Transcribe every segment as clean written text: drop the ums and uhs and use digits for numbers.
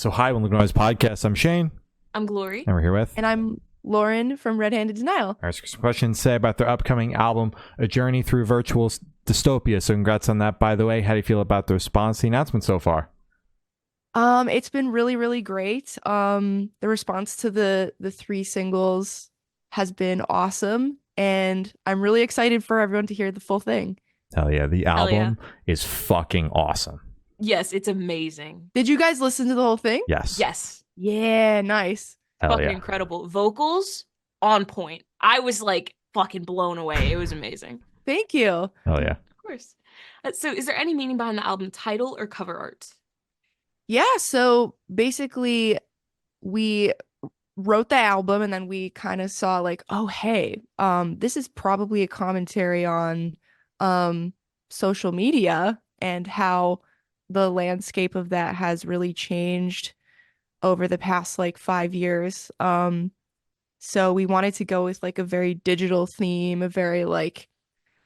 So hi, when Noise Podcast. I'm Shane. I'm Glory. And we're here with... And I'm Lauren from Red Handed Denial. Ask some questions say about their upcoming album, A Journey Through Virtual Dystopia. So congrats on that, by the way. How do you feel about the response to the announcement so far? It's been really, really great. The response to the three singles has been awesome. And I'm really excited for everyone to hear the full thing. Hell yeah. The album is fucking awesome. Yes, it's amazing. Did you guys listen to the whole thing? Yes. Yes. Yeah, nice. Hell fucking yeah. incredible. Vocals on point. I was like fucking blown away. It was amazing. Thank you. Hell yeah. Of course. So is there any meaning behind the album title or cover art? Yeah, so basically we wrote the album and then we kind of saw like, oh hey, this is probably a commentary on social media and how the landscape of that has really changed over the past like 5 years. So we wanted to go with like a very digital theme, a very like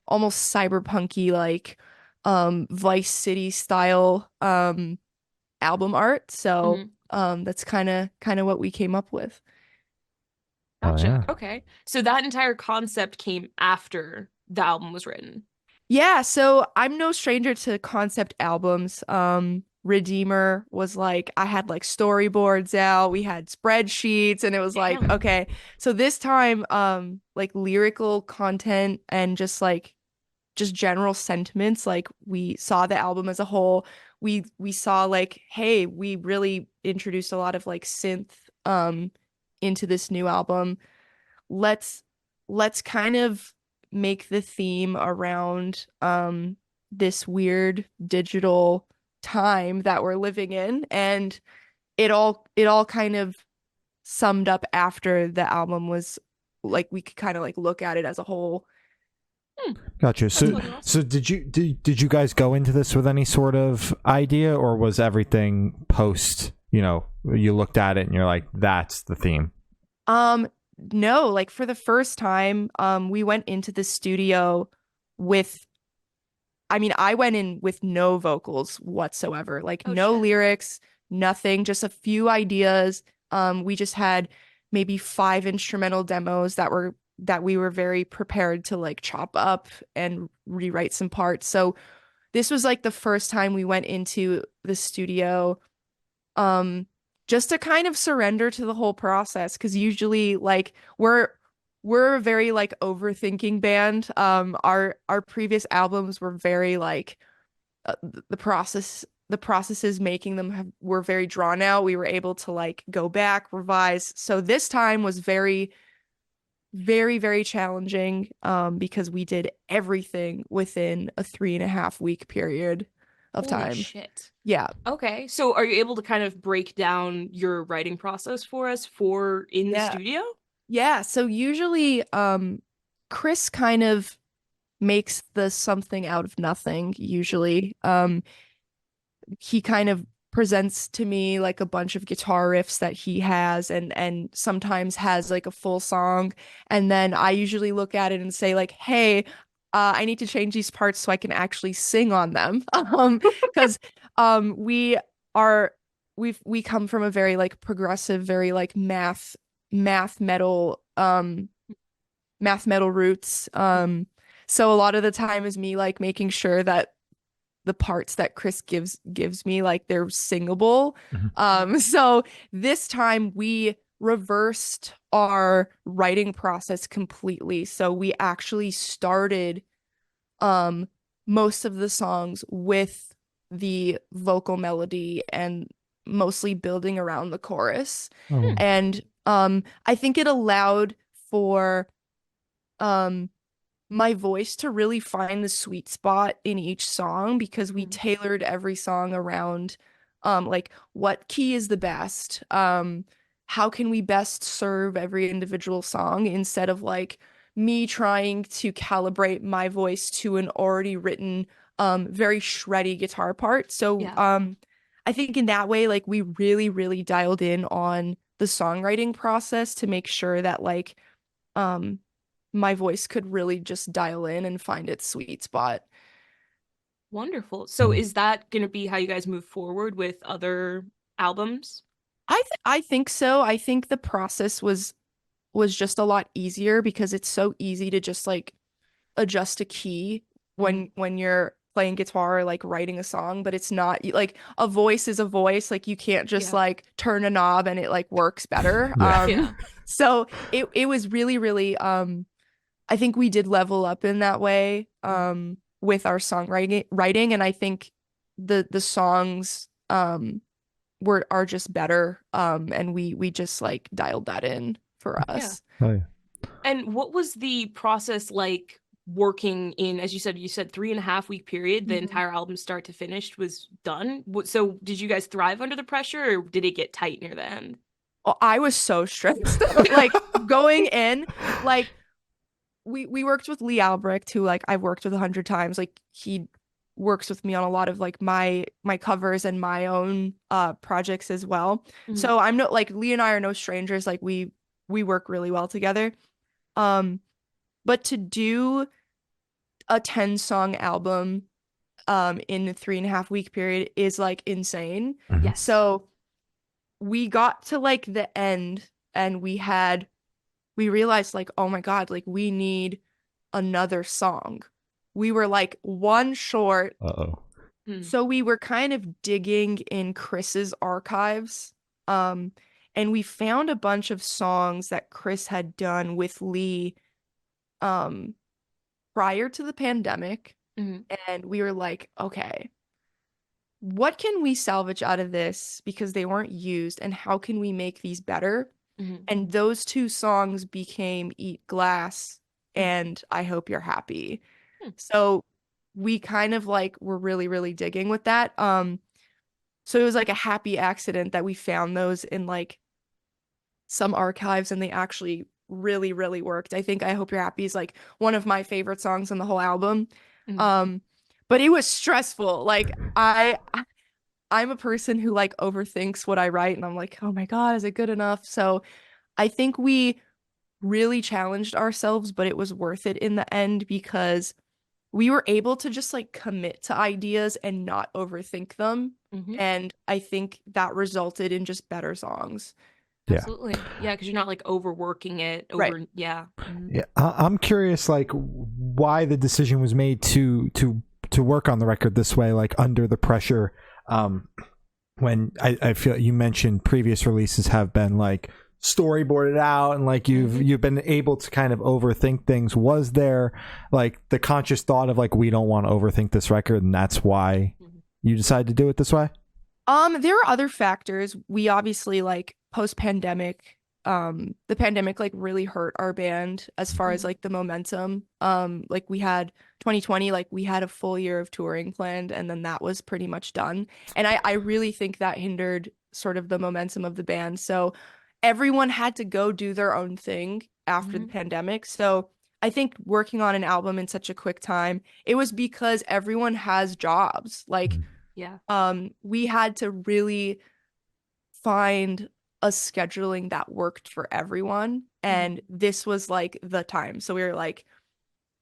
almost cyberpunky like Vice City style album art. So that's kind of what we came up with. Gotcha. Oh, yeah. Okay. So that entire concept came after the album was written. Yeah, so I'm no stranger to concept albums. Redeemer was like, I had like storyboards out, we had spreadsheets, and it was like, okay. So this time, like lyrical content and just general sentiments, like we saw the album as a whole. We saw like, hey, we really introduced a lot of like synth into this new album. Let's kind of make the theme around this weird digital time that we're living in, and it all kind of summed up after the album was like, we could kind of like look at it as a whole. Gotcha. So did you guys go into this with any sort of idea, or was everything post, you looked at it and you're like, that's the theme? No, like for the first time, we went into the studio with, I went in with no vocals whatsoever, like no lyrics, nothing, just a few ideas. We just had maybe 5 instrumental demos that we were very prepared to like chop up and rewrite some parts. So this was like the first time we went into the studio, just to kind of surrender to the whole process, because usually like we're a very like overthinking band. Our previous albums were very like the processes making them were very drawn out. We were able to like go back, revise. So this time was very, very, very challenging because we did everything within a 3.5-week period of time. Holy shit. Yeah. Okay. So are you able to kind of break down your writing process for us in the studio? Yeah. So usually Chris kind of makes the something out of nothing, usually. He kind of presents to me like a bunch of guitar riffs that he has, and sometimes has like a full song. And then I usually look at it and say like, hey, I need to change these parts so I can actually sing on them. Because we come from a very like progressive, very like math metal roots. So a lot of the time is me like making sure that the parts that Chris gives me, like they're singable. So this time we reversed our writing process completely. So we actually started most of the songs with the vocal melody and mostly building around the chorus. And I think it allowed for my voice to really find the sweet spot in each song, because we tailored every song around like what key is the best, how can we best serve every individual song, instead of like me trying to calibrate my voice to an already written very shreddy guitar part. So I think in that way, like we really, really dialed in on the songwriting process to make sure that like my voice could really just dial in and find its sweet spot. Wonderful. So is that going to be how you guys move forward with other albums? I think so. I think the process was just a lot easier because it's so easy to just like adjust a key when you're playing guitar or like writing a song, but it's not like a voice is a voice. Like you can't just Yeah. like turn a knob and it like works better. Yeah. Yeah. So it was really, really I think we did level up in that way with our songwriting, and I think the songs are just better and we just like dialed that in for Yeah. us. Oh yeah. And what was the process like working in, as you said 3.5 week period, the Mhm. entire album start to finish was done? So did you guys thrive under the pressure, or did it get tight near the end? Oh, I was so stressed. Like going in, like we worked with Lee Albrecht, who like I've worked with 100 times. Like he works with me on a lot of like my covers and my own projects as well. Mhm. So I'm no like Lee and I are no strangers. Like we work really well together. Um, but to do a 10-song album in a 3.5 week period is like insane. Mhm. Yes. So we got to like the end and we realized like, oh my God, like we need another song. We were like one short. Uh-oh. So we were kind of digging in Chris's archives. And we found a bunch of songs that Chris had done with Lee um prior to the pandemic. Mhm. And we were like, okay, what can we salvage out of this because they weren't used, and how can we make these better? Mhm. And those two songs became Eat Glass and I Hope You're Happy. Hmm. So we kind of like were really, really digging with that. So it was like a happy accident that we found those in like some archives and they actually really, really worked. I think I Hope You're Happy is like one of my favorite songs on the whole album. Mhm. But it was stressful. Like I'm a person who like overthinks what I write and I'm like, oh my God, is it good enough? So I think we really challenged ourselves, but it was worth it in the end because we were able to just like commit to ideas and not overthink them. Mhm. And I think that resulted in just better songs. Yeah. Absolutely. Yeah, because you're not like overworking it Right. over. Yeah. Mhm. Yeah, I'm curious, like, why the decision was made to work on the record this way, like under the pressure. When I feel you mentioned previous releases have been like storyboarded out, and like you've been able to kind of overthink things. Was there like the conscious thought of like we don't want to overthink this record, and that's why you decided to do it this way? There are other factors. We obviously like post-pandemic, the pandemic like really hurt our band as far as like the momentum. Like we had 2020, like we had a full year of touring planned and then that was pretty much done. And I really think that hindered sort of the momentum of the band. So everyone had to go do their own thing after the pandemic. So I think working on an album in such a quick time, it was because everyone has jobs. Like Yeah. we had to really find a scheduling that worked for everyone. And this was like the time. So we were like,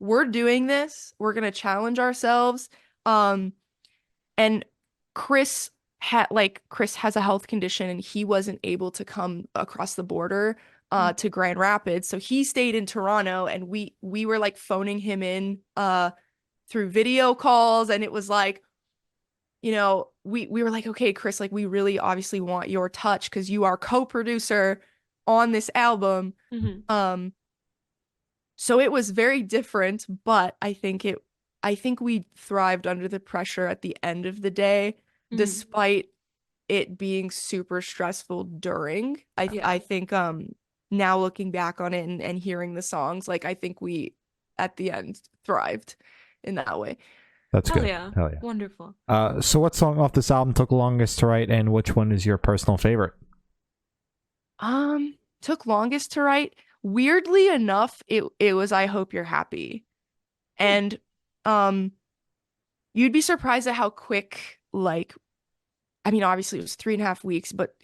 we're doing this. We're gonna challenge ourselves. And Chris has a health condition and he wasn't able to come across the border to Grand Rapids. So he stayed in Toronto and we were like phoning him in through video calls and it was like we were like, okay, Chris, like we really obviously want your touch because you are co-producer on this album. Um, so it was very different, but I think we thrived under the pressure at the end of the day, despite it being super stressful during. I think now looking back on it and hearing the songs, like I think we at the end thrived in that way. That's Hell good. yeah. Hell yeah. Wonderful. So what song off this album took longest to write, and which one is your personal favorite? Took longest to write. Weirdly enough, it was I Hope You're Happy. And you'd be surprised at how quick, like, I mean, obviously it was 3.5 weeks, but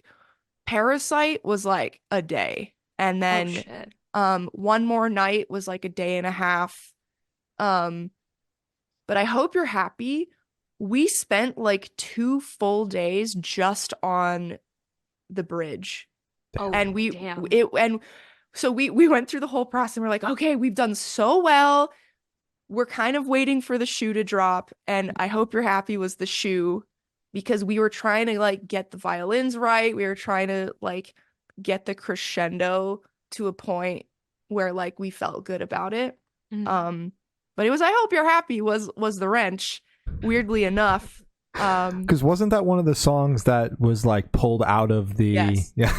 Parasite was like a day. And then shit. One More Night was like a day and a half. But I Hope You're Happy. We spent like 2 full days just on the bridge. Oh, And damn. so we went through the whole process and we're like, okay, we've done so well. We're kind of waiting for the shoe to drop, and I hope you're happy was the shoe, because we were trying to like get the violins right. We were trying to like get the crescendo to a point where like we felt good about it. Mhm. But it was I hope you're happy was the wrench, weirdly enough. Because wasn't that one of the songs that was like pulled out of the Yes. yeah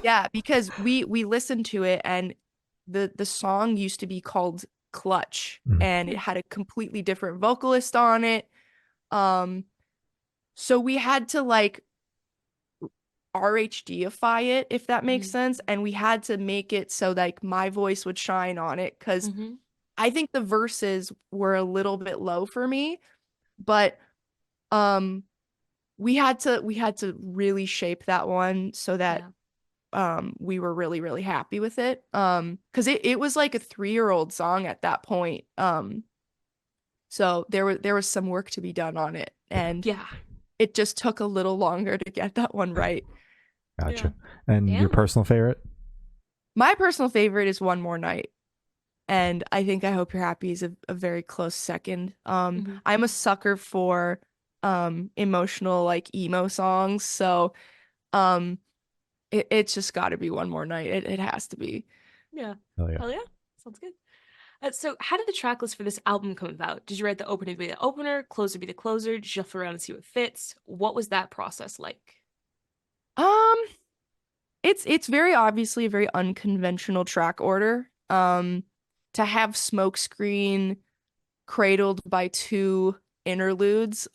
Yeah, because we listened to it, and the song used to be called Clutch, and it had a completely different vocalist on it. So we had to like RHDify it, if that makes sense, and we had to make it so like my voice would shine on it, because I think the verses were a little bit low for me, but we had to really shape that one so that we were really, really happy with it. Because it was like a 3-year-old song at that point. So there was some work to be done on it, and it just took a little longer to get that one right. Gotcha. And your personal favorite? My personal favorite is One More Night, and I think I Hope You're Happy is a very close second. I'm a sucker for emotional like emo songs, so it's just got to be One More Night. It has to be. Yeah. Hell yeah. Hell yeah. Sounds good. So how did the track list for this album come about? Did you write the opening to be the opener, closer be the closer? Did you shuffle around and see what fits? What was that process like? It's very obviously a very unconventional track order. To have Smokescreen cradled by 2 interludes,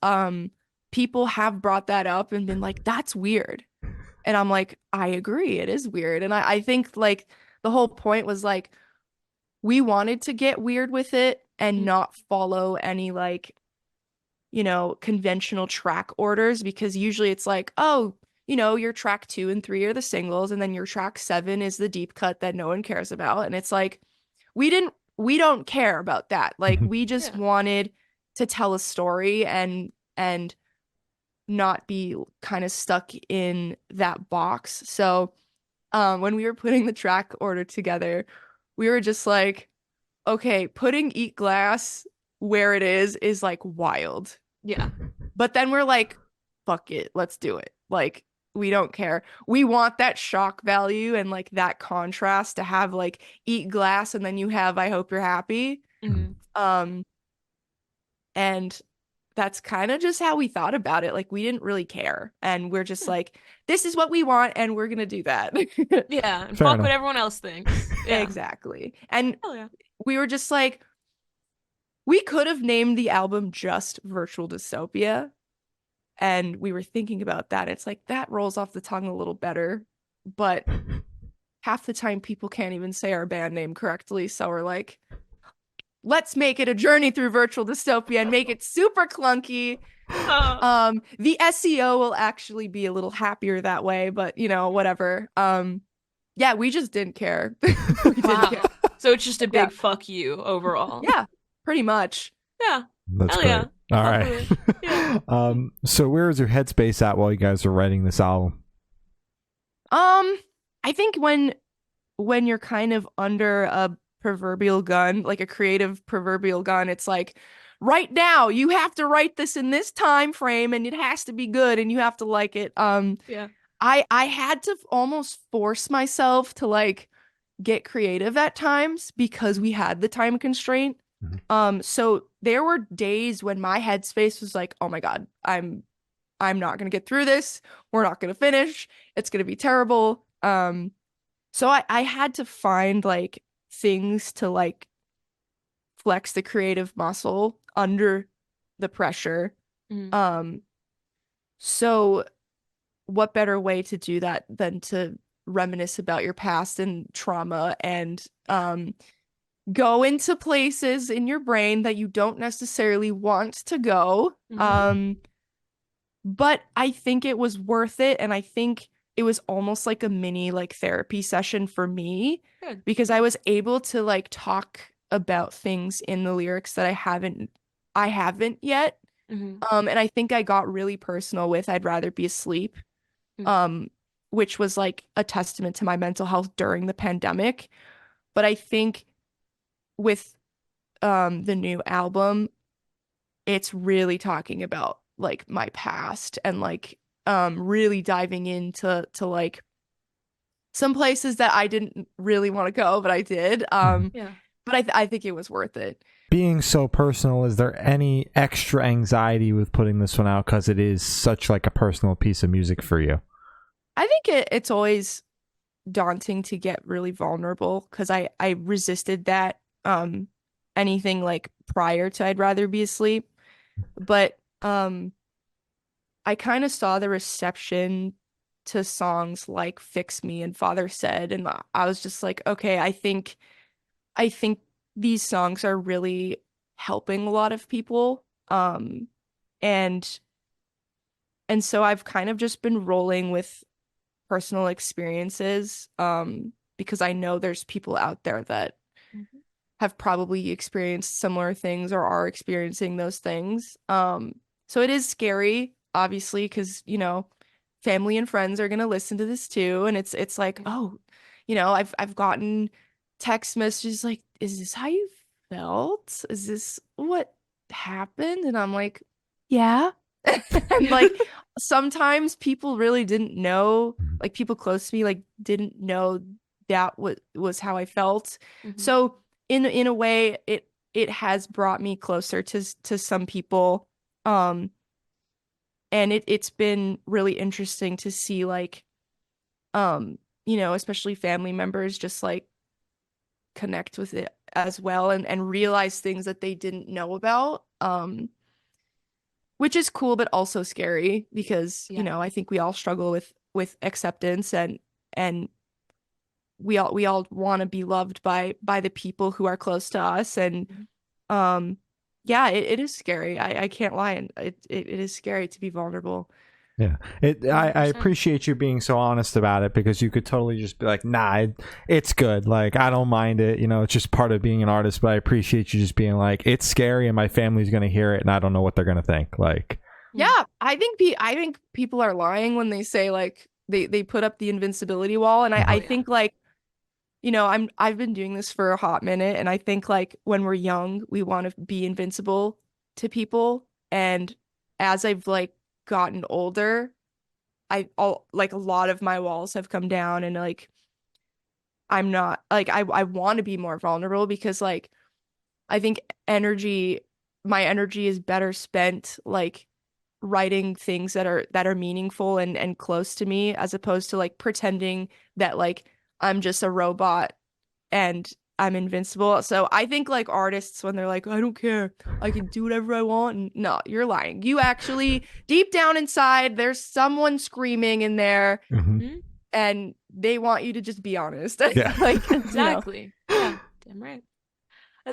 people have brought that up and been like, that's weird. And I'm like, I agree, it is weird. And I think like the whole point was like, we wanted to get weird with it and not follow any like, conventional track orders, because usually it's like, oh, your track 2 and 3 are the singles, and then your track 7 is the deep cut that no one cares about. And it's like, we don't care about that. Like, we just wanted to tell a story and not be kind of stuck in that box. So when we were putting the track order together, we were just like, okay, putting Eat Glass where it is like wild. Yeah. But then we're like, fuck it, let's do it. Like, we don't care. We want that shock value and like that contrast to have like Eat Glass and then you have I Hope You're Happy. And that's kind of just how we thought about it. Like, we didn't really care. And we're just like, this is what we want, and we're gonna do that. Yeah. And fuck what everyone else thinks. Yeah. Exactly. And we were just like, we could have named the album just Virtual Dystopia. And we were thinking about that. It's like, that rolls off the tongue a little better. But half the time people can't even say our band name correctly. So we're like, let's make it a Journey Through Virtual Dystopia and make it super clunky. The SEO will actually be a little happier that way, but whatever. Yeah, we just didn't care. We didn't care. So it's just a big fuck you overall. Yeah, pretty much. Yeah. That's great. Yeah. All right. Yeah. So where is your headspace at while you guys are writing this album? I think when you're kind of under a proverbial gun, like a creative proverbial gun, it's like, right now you have to write this in this time frame and it has to be good and you have to like it. I had to almost force myself to like get creative at times because we had the time constraint. So there were days when my headspace was like, oh my God, I'm not gonna get through this. We're not gonna finish. It's gonna be terrible. So I had to find like things to like flex the creative muscle under the pressure. So what better way to do that than to reminisce about your past and trauma and go into places in your brain that you don't necessarily want to go. But I think it was worth it, and I think it was almost like a mini like therapy session for me. Good. Because I was able to like talk about things in the lyrics that I haven't yet. And I think I got really personal with I'd rather be asleep. which was like a testament to my mental health during the pandemic. But I think with the new album, it's really talking about like my past and like really diving into like some places that I didn't really want to go, but I did. Mhm. Yeah. But I think it was worth it. Being so personal, is there any extra anxiety with putting this one out because it is such like a personal piece of music for you? I think it's always daunting to get really vulnerable because I resisted that anything like prior to I'd rather be asleep. But I kind of saw the reception to songs like Fix Me and Father Said, and I was just like, okay, I think these songs are really helping a lot of people. And so I've kind of just been rolling with personal experiences, because I know there's people out there that Mhm. have probably experienced similar things or are experiencing those things. So it is scary, obviously, because, family and friends are gonna listen to this too. And it's like, Yeah. oh, I've gotten text messages like, is this how you felt? Is this what happened? And I'm like, yeah. And like sometimes people really didn't know, like people close to me like didn't know that was how I felt. Mhm. So in a way it has brought me closer to some people. And it's been really interesting to see like especially family members just like connect with it as well and realize things that they didn't know about. Which is cool but also scary because, Yeah. I think we all struggle with acceptance and we all want to be loved by the people who are close to us. And Mhm. um yeah, it is scary. I can't lie, and it is scary to be vulnerable. Yeah, I 100%. appreciate you being so honest about it because you could totally just be like, nah, it's good. Like, I don't mind it. It's just part of being an artist. But I appreciate you just being like, it's scary, and my family's gonna hear it, and I don't know what they're gonna think. Like, Mm. Yeah, I think people are lying when they say like they put up the invincibility wall. And I Oh I yeah. think like, I've been doing this for a hot minute, and I think like when we're young, we want to be invincible to people. And as I've like gotten older, all like a lot of my walls have come down, and like I'm not like I want to be more vulnerable because like I think my energy is better spent like writing things that are meaningful and close to me, as opposed to like pretending that like I'm just a robot and I'm invincible. So I think like artists, when they're like, I don't care, I can do whatever I want. And no, you're lying. You actually, deep down inside, there's someone screaming in there mhm. Mhm. and they want you to just be honest. Yeah. Like, Exactly. Yeah. Damn right.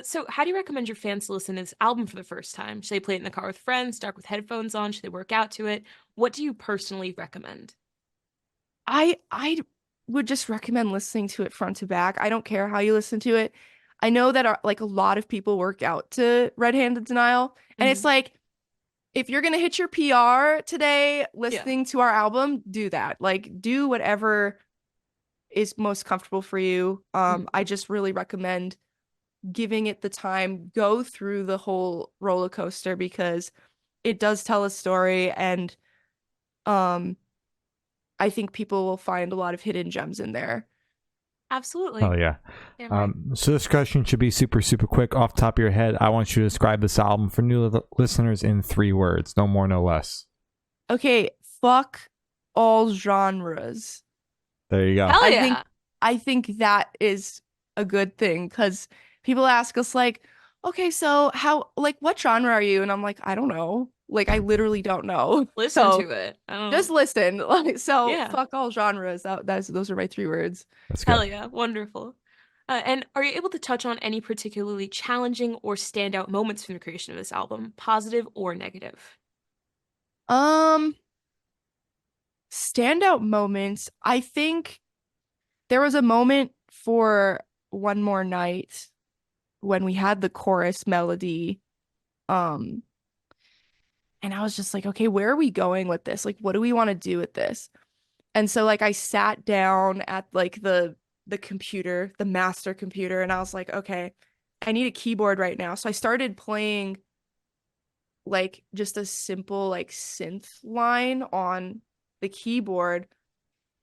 So, how do you recommend your fans to listen to this album for the first time? Should they play it in the car with friends, dark with headphones on? Should they work out to it? What do you personally recommend? I would just recommend listening to it front to back. I don't care how you listen to it. I know that like a lot of people work out to Red Handed Denial, and it's Mhm. like, if you're gonna hit your PR today Yeah. listening to our album, do that. Like, do whatever is most comfortable for you. Mhm. I just really recommend giving it the time, go through the whole roller coaster, because it does tell a story. And um I think people will find a lot of hidden gems in there. Absolutely. Oh yeah. Damn right. So this question should be super, super quick. Off the top of your head, I want you to describe this album for new listeners in 3 words, no more, no less. Okay, fuck all genres. There you go. Hell I think yeah. I think that is a good thing, because people ask us like, okay, so how, like, what genre are you? And I'm like, I don't know. Like, I literally don't know. Listen So to it. I just don't. listen. Like, so Yeah. fuck all genres. Those are my 3 words. That's good. Hell yeah. Wonderful. And are you able to touch on any particularly challenging or standout moments from the creation of this album, positive or negative? Um, Standout moments. I think there was a moment for One More Night when we had the chorus melody. Um, and I was just like, okay, where are we going with this? Like, what do we want to do with this? And so like I sat down at like the computer, the master computer, and I was like, okay, I need a keyboard right now. So I started playing like just a simple like synth line on the keyboard.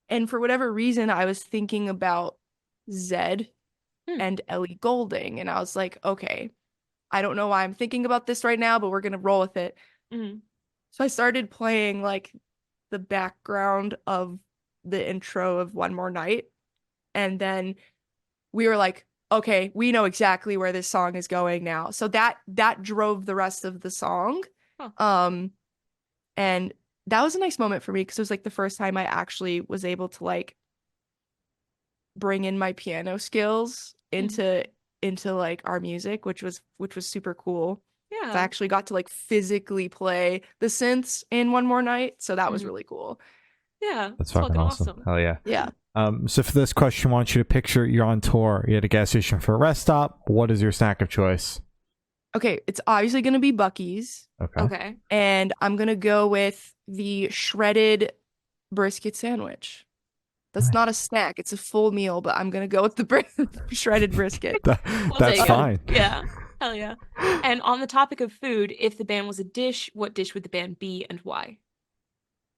And for whatever reason, I was thinking about Zed Hmm. and Ellie Goulding. And I was like, okay, I don't know why I'm thinking about this right now, but we're gonna roll with it. Mhm. So I started playing like the background of the intro of One More Night. And then we were like, okay, we know exactly where this song is going now. So that drove the rest of the song. Huh. And that was a nice moment for me because it was like the first time I actually was able to like bring in my piano skills into like our music, which was super cool. So I Yeah. actually got to like physically play the synths in One More Night, so that was Mhm. really cool. Yeah. That's It's fucking awesome. Hell yeah. Yeah. So for this question, I want you to picture you're on tour. You're at a gas station for a rest stop. What is your snack of choice? Okay, it's obviously gonna be Buc-ee's, Okay. Okay. and I'm gonna go with the shredded brisket sandwich. That's Nice. not a snack, it's a full meal, but I'm gonna go with the shredded brisket. We'll That's take it. fine. Yeah. Hell yeah. And on the topic of food, if the band was a dish, what dish would the band be and why?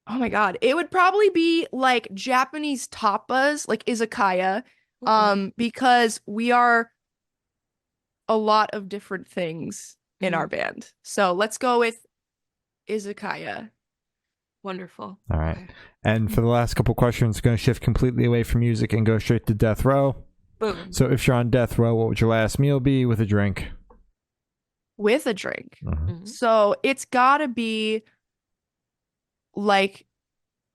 Oh my God. It would probably be like Japanese tapas, like izakaya, Ooh. because we are a lot of different things in our Mhm. band. So let's go with izakaya. Wonderful. All right. Okay. And for the last couple questions, going to shift completely away from music and go straight to death row. Boom. So if you're on death row, what would your last meal be with a drink? With a drink. Mhm. So it's gotta be like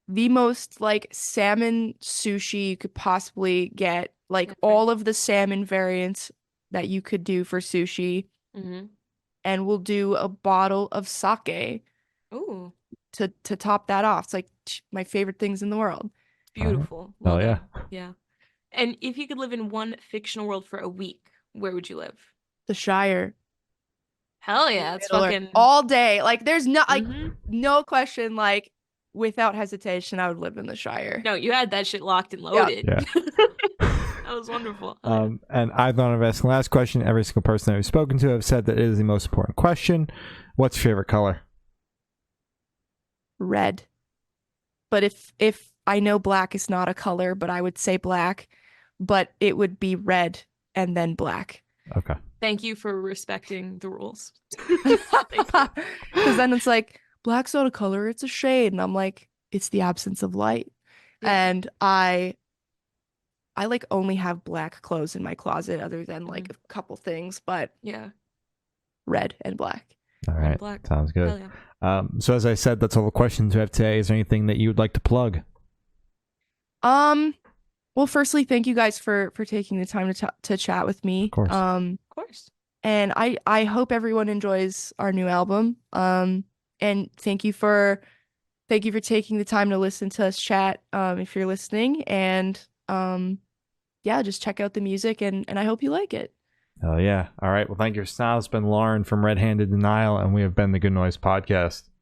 the most like salmon sushi you could possibly get, like Okay. all of the salmon variants that you could do for sushi, Mm-hmm. and we'll do a bottle of sake Ooh, to top that off. It's like my favorite things in the world. it's beautiful. Hell Well yeah. done. Yeah. And if you could live in one fictional world for a week, where would you live? The Shire. Hell yeah, it's Middle Earth. fucking. All day. Like there's no like Mhm. no question, like without hesitation, I would live in the Shire. No, you had that shit locked and Yeah. loaded. Yeah. That was wonderful. Hell yeah. And I thought of asking the last question. Every single person that we've spoken to have said that it is the most important question. What's your favorite color? Red. But if I know black is not a color, but I would say black, but it would be red and then black. Okay. Thank you for respecting the rules. Because then it's like black's not a color, it's a shade, and I'm like, it's the absence of light. Yeah. And I like only have black clothes in my closet other than like a couple things, but Yeah. red and black. All Red right. and black. Sounds good. Hell yeah. So as I said, that's all the questions we have today. Is there anything that you would like to plug? Well, firstly, thank you guys for taking the time to chat with me. Of course. Of course. And I hope everyone enjoys our new album. And thank you for taking the time to listen to us chat. If you're listening, and yeah, just check out the music, and I hope you like it. Oh yeah. All right. Well, thank you. It's been Lauren from Red Handed Denial, and we have been the Good Noise Podcast.